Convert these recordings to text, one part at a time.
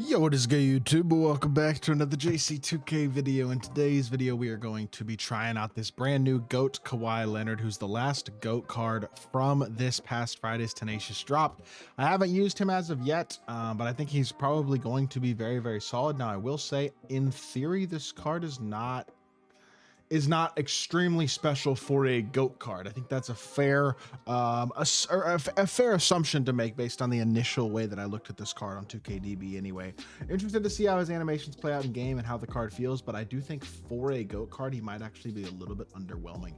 Yo, what is good, YouTube? Welcome back to another JC2K video. In today's video, we are going to be trying out this brand new GOAT KAWHI Leonard, who's the last GOAT card from this past Friday's Tenacious drop. I haven't used him as of yet, but I think he's probably going to be very, very solid. Now, I will say, in theory, this card is not extremely special for a GOAT card. I think that's a fair fair assumption to make based on the initial way that I looked at this card on 2KDB anyway. Interested to see how his animations play out in game and how the card feels, but I do think for a GOAT card, he might actually be a little bit underwhelming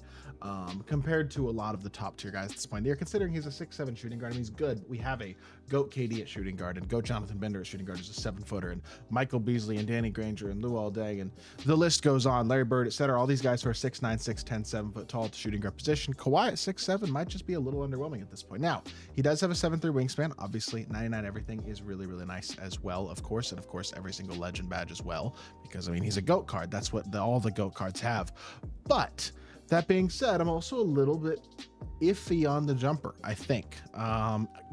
compared to a lot of the top tier guys at this point. They're considering he's a 6'7" shooting guard. I mean, he's good. We have a GOAT KD at shooting guard, and GOAT Jonathan Bender at shooting guard is a 7-footer, and Michael Beasley and Danny Granger and Lou Aldeng, and the list goes on. Larry Bird, etc. All these guys who are 6'9", 6'10", 7 foot tall at the shooting guard position. KAWHI at 6'7" might just be a little underwhelming at this point. Now, he does have a 7'3" wingspan. Obviously, 99 everything is really, really nice as well, of course, and of course every single legend badge as well, because I mean, he's a GOAT card. That's what all the GOAT cards have. But that being said, I'm also a little bit iffy on the jumper, I think.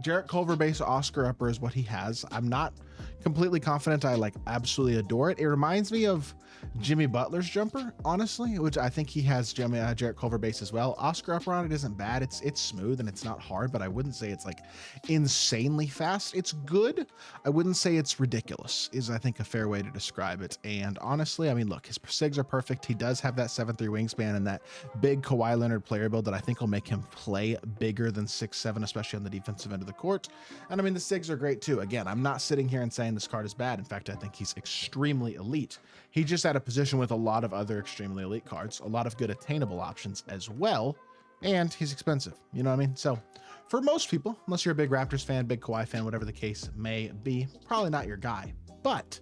Jarrett Culver base Oscar upper is what he has. I'm not completely confident I absolutely adore it. It reminds me of Jimmy Butler's jumper, honestly, which I think he has Jarrett Culver base as well. Oscar upper on it isn't bad. It's smooth and it's not hard, but I wouldn't say it's like insanely fast. It's good. I wouldn't say it's ridiculous, is I think a fair way to describe it. And honestly, I mean, look, his SIGs are perfect. He does have that 7'3" wingspan and that big KAWHI Leonard player build that I think will make him play bigger than 6'7", especially on the defensive end of the court. And I mean, the SIGs are great too. Again, I'm not sitting here and saying this card is bad. In fact, I think he's extremely elite. He just at a position with a lot of other extremely elite cards, a lot of good attainable options as well, and he's expensive. You know what I mean? So for most people, unless you're a big Raptors fan, big KAWHI fan, whatever the case may be, probably not your guy. But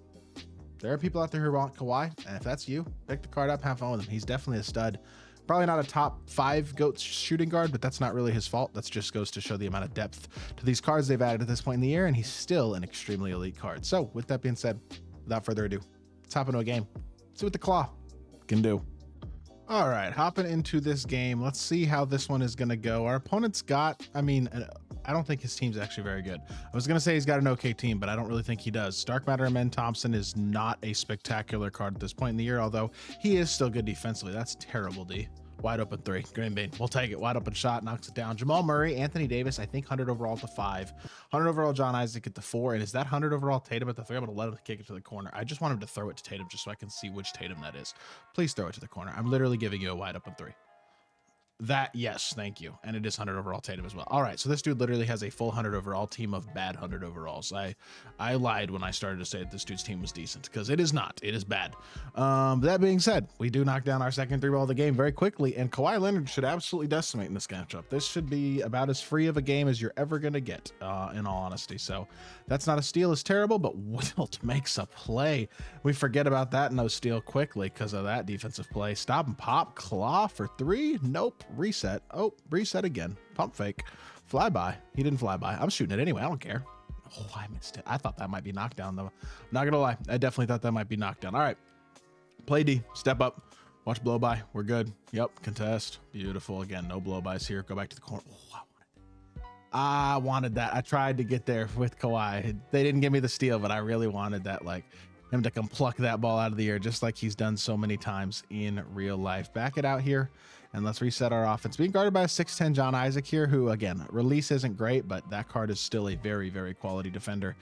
there are people out there who want KAWHI, and if that's you, pick the card up, have fun with him. He's definitely a stud. Probably not a top 5 GOAT shooting guard, but that's not really his fault. That just goes to show the amount of depth to these cards they've added at this point in the year, and he's still an extremely elite card. So with that being said, without further ado, let's hop into a game. See what the KLAW can do. All right, hopping into this game. Let's see how this one is going to go. Our opponent's got, I mean, I don't think his team's actually very good. I was going to say he's got an okay team, but I don't really think he does. Dark Matter and Men Thompson is not a spectacular card at this point in the year, although he is still good defensively. That's terrible, D. Wide open 3. Green Bean. We'll take it. Wide open shot. Knocks it down. Jamal Murray, Anthony Davis, I think 100 overall to 5. 100 overall John Isaac at the 4. And is that 100 overall Tatum at the 3? I'm going to let him kick it to the corner. I just want him to throw it to Tatum just so I can see which Tatum that is. Please throw it to the corner. I'm literally giving you a wide open 3. That, yes, thank you. And it is 100 overall Tatum as well. All right, so this dude literally has a full 100 overall team of bad 100 overalls. I lied when I started to say that this dude's team was decent, because it is not. It is bad. That being said, we do knock down our second 3-ball of the game very quickly, and KAWHI Leonard should absolutely decimate in this matchup. This should be about as free of a game as you're ever going to get, in all honesty. So that's not a steal, is terrible, but Wilt makes a play. We forget about that no steal quickly because of that defensive play. Stop and pop. KLAW for 3. Nope. Reset. Oh, reset again. Pump fake. Flyby. He didn't fly by. I'm shooting it anyway. I don't care. Oh, I missed it. I thought that might be knockdown, though. I'm not gonna lie. I definitely thought that might be knockdown. All right. Play D. Step up. Watch blow by. We're good. Yep. Contest. Beautiful. Again, no blow bys here. Go back to the corner. Oh, I wanted that. I tried to get there with KAWHI. They didn't give me the steal, but I really wanted that, like, him to come pluck that ball out of the air just like he's done so many times in real life. Back it out here, and let's reset our offense. Being guarded by a 6'10" John Isaac here, who, again, release isn't great, but that card is still a very, very quality defender.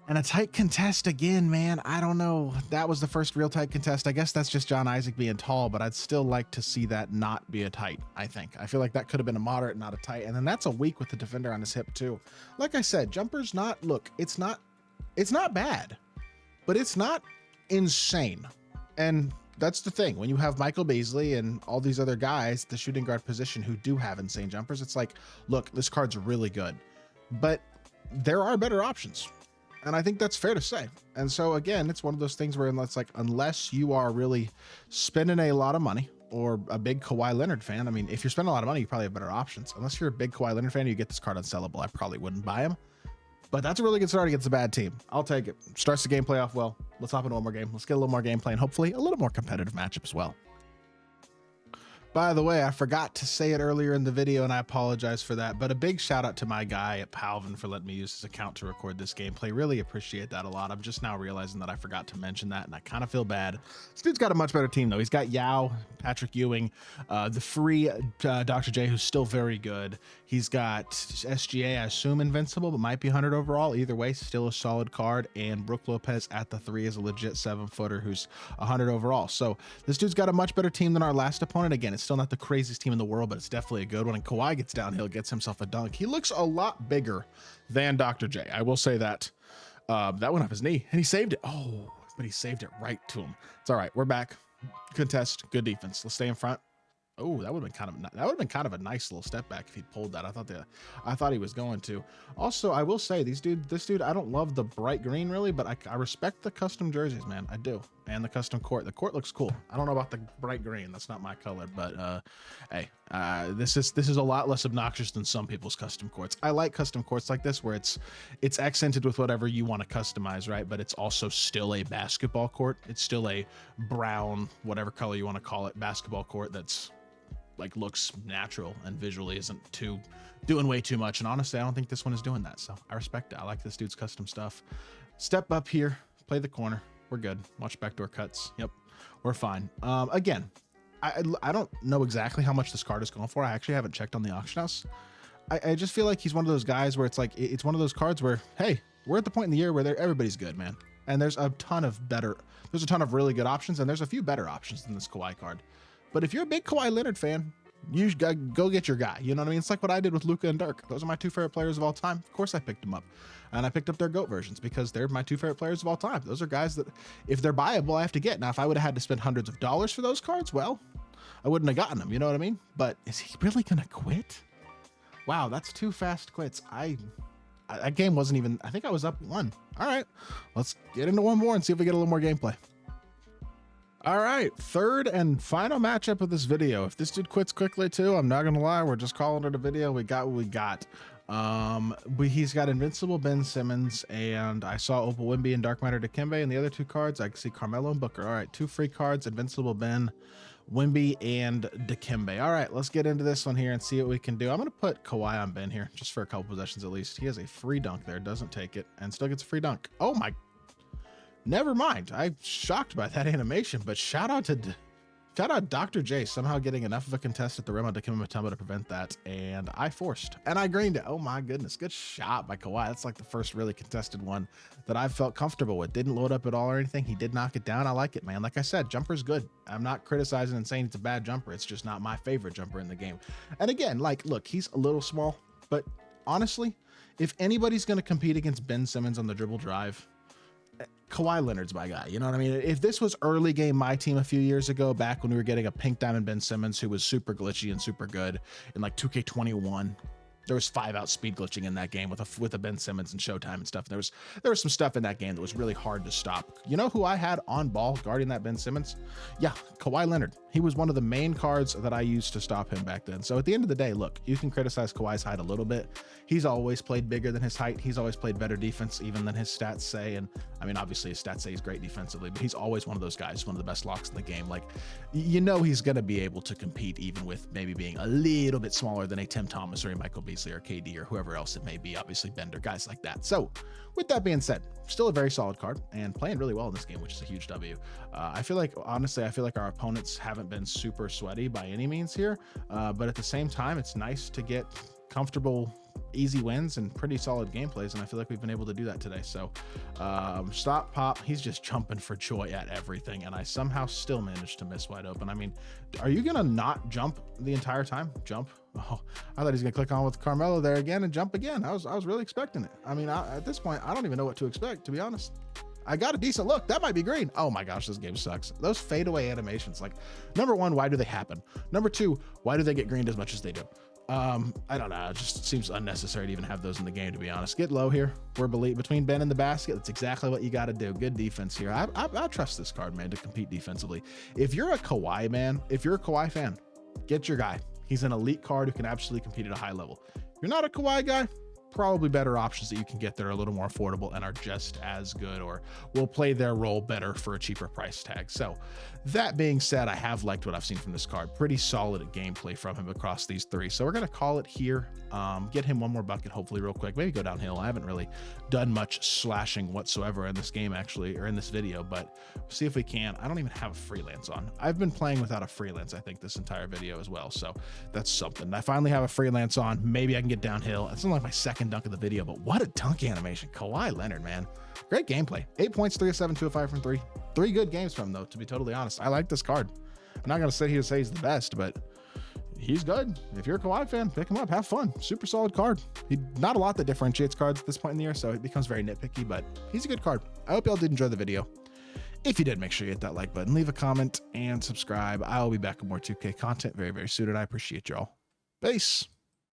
And a tight contest again, man. I don't know. That was the first real tight contest. I guess that's just John Isaac being tall, but I'd still like to see that not be a tight, I think. I feel like that could have been a moderate, not a tight. And then that's a weak with the defender on his hip, too. Like I said, jumper's not, look, it's not bad, but it's not insane. And that's the thing. When you have Michael Beasley and all these other guys, the shooting guard position, who do have insane jumpers, it's like, look, this card's really good, but there are better options. And I think that's fair to say. And so again, it's one of those things where unless you are really spending a lot of money, or a big KAWHI Leonard fan, I mean, if you're spending a lot of money, you probably have better options. Unless you're a big KAWHI Leonard fan, you get this card unsellable. I probably wouldn't buy him. But that's a really good start against a bad team. I'll take it. Starts the gameplay off well. Let's hop into one more game. Let's get a little more gameplay and hopefully a little more competitive matchup as well. By the way, I forgot to say it earlier in the video, and I apologize for that, but a big shout out to my guy at Palvin for letting me use his account to record this gameplay. Really appreciate that a lot. I'm just now realizing that I forgot to mention that, and I kind of feel bad. This dude's got a much better team, though. He's got Yao, Patrick Ewing, the free Dr. J, who's still very good. He's got SGA, I assume invincible, but might be 100 overall. Either way, still a solid card, and Brook Lopez at the 3 is a legit 7-footer who's 100 overall. So this dude's got a much better team than our last opponent. Again, it's still not the craziest team in the world, but it's definitely a good one. And KAWHI gets downhill, gets himself a dunk. He looks a lot bigger than Dr. J. I will say that. That went off his knee, and he saved it. Oh, but he saved it right to him. It's all right. We're back. Contest, good defense. Let's stay in front. Oh, that would have been kind of a nice little step back if he pulled that. I thought he was going to. Also, I will say this dude, I don't love the bright green really, but I respect the custom jerseys, man. I do. And the custom court. The court looks cool. I don't know about the bright green. That's not my color, but hey, this is a lot less obnoxious than some people's custom courts. I like custom courts like this where it's accented with whatever you want to customize, right? But it's also still a basketball court. It's still a brown, whatever color you want to call it, basketball court that's like looks natural and visually isn't doing way too much. And honestly, I don't think this one is doing that. So I respect it. I like this dude's custom stuff. Step up here, play the corner. We're good. Watch backdoor cuts. Yep, we're fine. Again, I don't know exactly how much this card is going for. I actually haven't checked on the auction house. I just feel like he's one of those guys where it's like, it's one of those cards where, hey, we're at the point in the year where everybody's good, man. And there's a ton of really good options, and there's a few better options than this KAWHI card. But if you're a big Kawhi Leonard fan, you gotta go get your guy. You know what I mean? It's like what I did with Luka and Dirk. Those are my 2 favorite players of all time. Of course I picked them up. And I picked up their GOAT versions because they're my 2 favorite players of all time. Those are guys that, if they're buyable, I have to get. Now, if I would have had to spend hundreds of dollars for those cards, well, I wouldn't have gotten them. You know what I mean? But is he really gonna quit? Wow, that's 2 fast quits. That game wasn't even, I think I was up 1. All right, let's get into one more and see if we get a little more gameplay. All right, third and final matchup of this video. If this dude quits quickly too, I'm not gonna lie, we're just calling it a video. We got what we got. He's got Invincible Ben Simmons, and I saw Opal Wimby and Dark Matter Dikembe, and the other 2 cards I can see Carmelo and Booker. All right, 2 free cards, Invincible Ben, Wimby, and Dikembe. All right, let's get into this one here and see what we can do. I'm gonna put KAWHI on Ben here, just for a couple possessions at least. He has a free dunk there, doesn't take it, and still gets a free dunk. Oh my, never mind. I'm shocked by that animation, but shout out Dr. J somehow getting enough of a contest at the rim on Dikembe Mutombo to prevent that, and I forced, and I greened it. Oh my goodness, good shot by KAWHI. That's like the first really contested one that I've felt comfortable with. Didn't load up at all or anything. He did knock it down. I like it, man. Like I said, jumper's good. I'm not criticizing and saying it's a bad jumper. It's just not my favorite jumper in the game. And again, like, look, he's a little small, but honestly, if anybody's going to compete against Ben Simmons on the dribble drive, KAWHI Leonard's my guy. You know what I mean? If this was early game MyTEAM a few years ago, back when we were getting a pink diamond Ben Simmons who was super glitchy and super good in like 2K21, there was 5-out speed glitching in that game with a Ben Simmons and Showtime and stuff. There was some stuff in that game that was really hard to stop. You know who I had on ball guarding that Ben Simmons? Yeah, KAWHI Leonard. He was one of the main cards that I used to stop him back then. So at the end of the day, look, you can criticize Kawhi's height a little bit. He's always played bigger than his height. He's always played better defense even than his stats say. And I mean, obviously his stats say he's great defensively, but he's always one of those guys, one of the best locks in the game. Like, you know, he's going to be able to compete even with maybe being a little bit smaller than a Tim Thomas or a Michael Beasley or KD or whoever else it may be, obviously Bender, guys like that. So with that being said, still a very solid card and playing really well in this game, which is a huge W. I feel like, honestly, our opponents haven't been super sweaty by any means here, but at the same time, it's nice to get comfortable, easy wins and pretty solid gameplays, and I feel like we've been able to do that today. So stop, pop, he's just jumping for joy at everything, and I somehow still managed to miss wide open. I mean, are you gonna not jump the entire time? Jump? Oh, I thought he's gonna click on with Carmelo there again and jump again. I was really expecting it. I mean, at this point, I don't even know what to expect, to be honest. I got a decent look. That might be green. Oh my gosh, this game sucks. Those fadeaway animations, like, number one, why do they happen? Number two, why do they get greened as much as they do? I don't know. It just seems unnecessary to even have those in the game, to be honest. Get low here. We're between Ben and the basket. That's exactly what you got to do. Good defense here. I trust this card, man, to compete defensively. If you're a KAWHI man, if you're a KAWHI fan, get your guy. He's an elite card who can absolutely compete at a high level. If you're not a KAWHI guy, probably better options that you can get that are a little more affordable and are just as good or will play their role better for a cheaper price tag. So that being said, I have liked what I've seen from this card. Pretty solid gameplay from him across these three. So we're going to call it here. Get him one more bucket, hopefully real quick, maybe go downhill. I haven't really done much slashing whatsoever in this game actually, or in this video, but see if we can. I don't even have a freelance on. I've been playing without a freelance, I think, this entire video as well. So that's something. I finally have a freelance on. Maybe I can get downhill. It's only like my second dunk of the video, but what a dunk animation. Kawhi Leonard, man. Great gameplay. 8 points, 3 of 7, 2 of 5 from 3. 3 good games from him, though, to be totally honest. I like this card. I'm not going to sit here and say he's the best, but he's good. If you're a Kawhi fan, pick him up. Have fun. Super solid card. Not a lot that differentiates cards at this point in the year, so it becomes very nitpicky, but he's a good card. I hope y'all did enjoy the video. If you did, make sure you hit that like button, leave a comment, and subscribe. I will be back with more 2K content very, very soon, and I appreciate y'all. Peace.